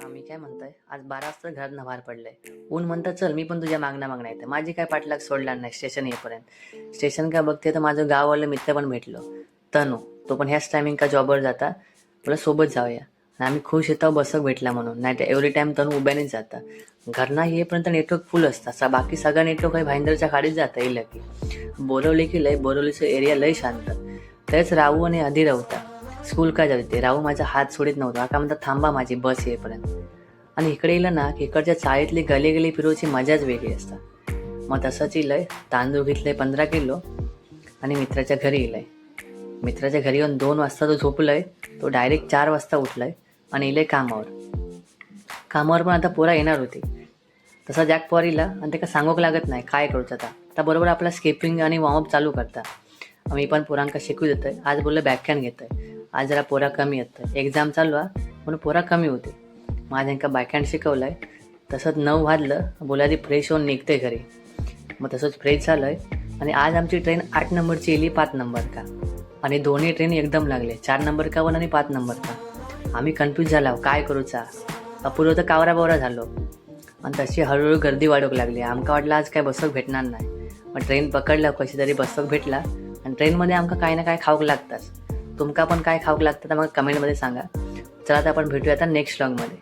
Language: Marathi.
मी काय म्हणतोय, आज 12 वाजता घरातनं बाहेर पडलंय. ऊन म्हणतं चल मी पण तुझ्या मागणं येते. माझी काय पाठलाग सोडला नाही स्टेशन येईपर्यंत. स्टेशन काय बघते तर माझं गाववालं मित्र पण भेटलो, तनू. तो पण ह्याच टायमिंग का जॉबवर जाता. बोला सोबत जाऊया. आणि आम्ही खुश येतो बसक भेटला म्हणून. नाही तर एव्हरी टाइम तनू उभ्यानेच जाता. घरना येईपर्यंत नेटवर्क फुल असतं. बाकी सगळं नेटवर्क काही भाईंदरच्या खाडीत जाता येईल की. बोरवली की लय, बोरवलीचं एरिया लय शांत. तेच राहू आणि आधी राहता. स्कूल काय जाते राहू माझा हात सोडित नव्हता. का म्हणतात थांबा माझी बस येईपर्यंत. आणि इकडे येईल ना की इकडच्या चाळीतली गली गली फिरवायची मजाच वेगळी असतात. मग तसंच इलंय, तांदूळ घेतले 15 किलो आणि मित्राच्या घरी इलंय. मित्राच्या घरी येऊन 2 वाजता तो झोपलाय. तो डायरेक्ट 4 वाजता उठलाय आणि इलंय कामावर पण आता पोरा येणार होती. तसा जॅक पोर इला आणि त्याला सांगूक लागत नाही काय करूच आता बरोबर आपला स्किपिंग आणि वॉर्मअप चालू करता. मी पण पोरांका शिकू देतोय. आज बोललं बॅकहँड घेतोय. आज जरा पोरा कमी येतं, एक्झाम चालू आहे म्हणून पोरा कमी होते. माझ्या त्यांना बॅकहँड शिकवलंय. तसंच 9 वाजलं बोला ती फ्रेश होऊन निघते घरी. मग तसंच फ्रेश झालंय आणि आज आमची ट्रेन 8 नंबरची येली 5 नंबर का. आणि दोन्ही ट्रेन एकदम लागले, 4 नंबर का वन आणि 5 नंबर का. आम्ही कन्फ्यूज झालो काय करूचा. अपूर्व तर कावरा बावरा झालो. आणि तशी हळूहळू गर्दी वाढवू लागली. आमका वाटलं आज काय बसक भेटणार नाही. मग ट्रेन पकडला कशी तरी बसक भेटला. आणि ट्रेनमध्ये आमका काही ना काय खाऊक लागतात. तुमका पण काय खाऊक लागतं तर मग कमेंटमध्ये सांगा. चला आता आपण भेटूया आता नेक्स्ट व्लॉगमध्ये.